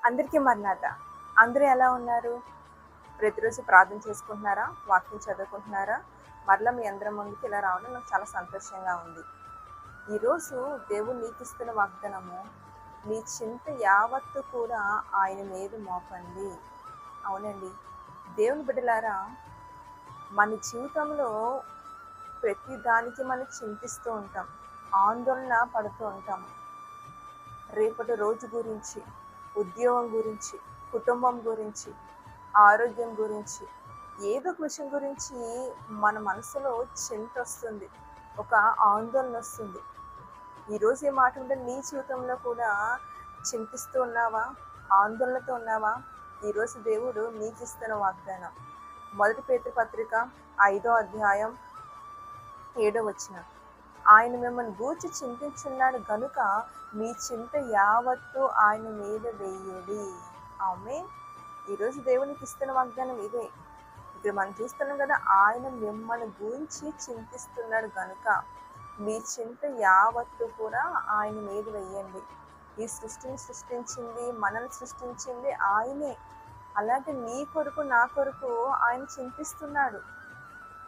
అందరికీ మరణాత. అందరూ ఎలా ఉన్నారు? ప్రతిరోజు ప్రార్థన చేసుకుంటున్నారా? వాక్యం చదువుకుంటున్నారా? మరలా మీ అందరి ముందుకి ఇలా రావడం నాకు చాలా సంతోషంగా ఉంది. ఈరోజు దేవుడు నీకిస్తున్న వాగ్దానము, నీ చింత యావత్తు కూడా ఆయన మీద మోపండి. అవునండి. దేవుని బిడ్డలారా, మన జీవితంలో ప్రతి దానికి మనం చింతిస్తూ ఉంటాం. ఆందోళన పడుతూ ఉంటాం. రేపటి రోజు గురించి, ఉద్యోగం గురించి, కుటుంబం గురించి, ఆరోగ్యం గురించి, ఏదో ఒక విషయం గురించి మన మనసులో చింత వస్తుంది, ఒక ఆందోళన వస్తుంది. ఈరోజు ఏ మాట ఉంటే నీ జీవితంలో కూడా చింతిస్తూ ఉన్నావా? ఆందోళనతో ఉన్నావా? ఈరోజు దేవుడు నీకు ఇస్తున్న వాగ్దానం. 1 పేతురు పత్రిక 5వ అధ్యాయం 7వ వచనం. ఆయన మిమ్మల్ని గూర్చి చింతించున్నాడు గనుక మీ చింత యావత్తు ఆయన మీద వేయుడి. ఆమేన్. ఈరోజు దేవునికి ఇస్తున్న వాగ్దానం ఇదే. ఇక్కడ మనం చూస్తున్నాం కదా, ఆయన మిమ్మల్ని గురించి చింతిస్తున్నాడు గనుక మీ చింత యావత్తు కూడా ఆయన మీద వేయండి. ఈ సృష్టిని సృష్టించింది, మనల్ని సృష్టించింది ఆయనే. అలాంటి నీ కొరకు నా కొరకు ఆయన చింతిస్తున్నాడు.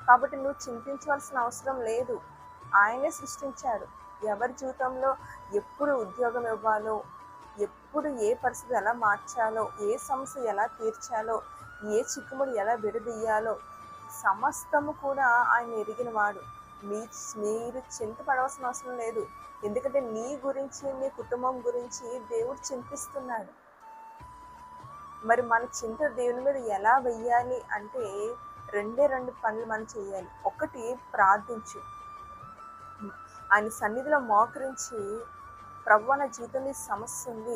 కాబట్టి నువ్వు చింతించవలసిన అవసరం లేదు. ఆయనే సృష్టించాడు. ఎవరి జీవితంలో ఎప్పుడు ఉద్యోగం ఇవ్వాలో, ఎప్పుడు ఏ పరిస్థితి ఎలా మార్చాలో, ఏ సమస్య ఎలా తీర్చాలో, ఏ చిక్కుముడి ఎలా విడదీయాలో సమస్తము కూడా ఆయన ఎరిగిన వాడు. మీరు చింతపడవలసిన అవసరం లేదు. ఎందుకంటే నీ గురించి, నీ కుటుంబం గురించి దేవుడు చింతిస్తున్నాడు. మరి మన చింత దేవుని మీద ఎలా వెయ్యాలి అంటే రెండు పనులు మనం చేయాలి. ఒకటి, ప్రార్థించు. ఆయన సన్నిధిలో మోకరించి, ప్రభువా నా జీవితంలో ఈ సమస్య ఉంది,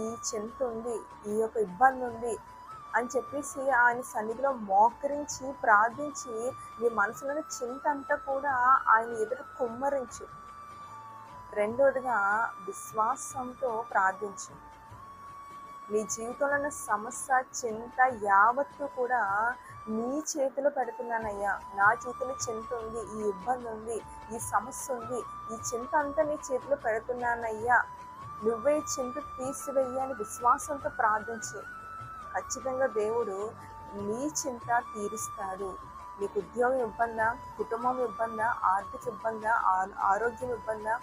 ఈ చింత ఉంది, ఈ యొక్క ఇబ్బంది ఉంది అని చెప్పేసి ఆయన సన్నిధిలో మోకరించి ప్రార్థించి నీ మనసులోని చింత అంతా కూడా ఆయన ఎదుట కుమ్మరించు. రెండోదిగా, విశ్వాసంతో ప్రార్థించు. నీ జీవితంలో ఉన్న సమస్య, చింత యావత్తు కూడా నీ చేతిలో పెడుతున్నానయ్యా. నా జీవితంలో చింత ఉంది, ఈ ఇబ్బంది ఉంది, ఈ సమస్య ఉంది, ఈ చింత అంతా నీ చేతిలో పెడుతున్నానయ్యా, నువ్వే చింత తీసివేయని విశ్వాసంతో ప్రార్థించు. ఖచ్చితంగా దేవుడు నీ చింత తీరుస్తాడు. నీకు ఉద్యోగం ఇబ్బందా, కుటుంబం ఇబ్బందా, ఆర్థిక ఇబ్బందా, ఆరోగ్యం ఇబ్బందా,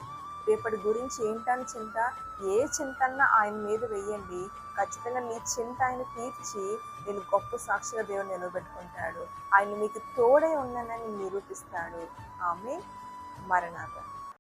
రేపటి గురించి ఏంటని చింత, ఏ చింతన్నా ఆయన మీద వేయండి. ఖచ్చితంగా నీ చింత ఆయన తీర్చి నేను గొప్ప సాక్షిగా దేవుడు నిలబెట్టుకుంటాడు. ఆయన మీకు తోడై ఉన్నానని నిరూపిస్తాడు. ఆమె మరణాత.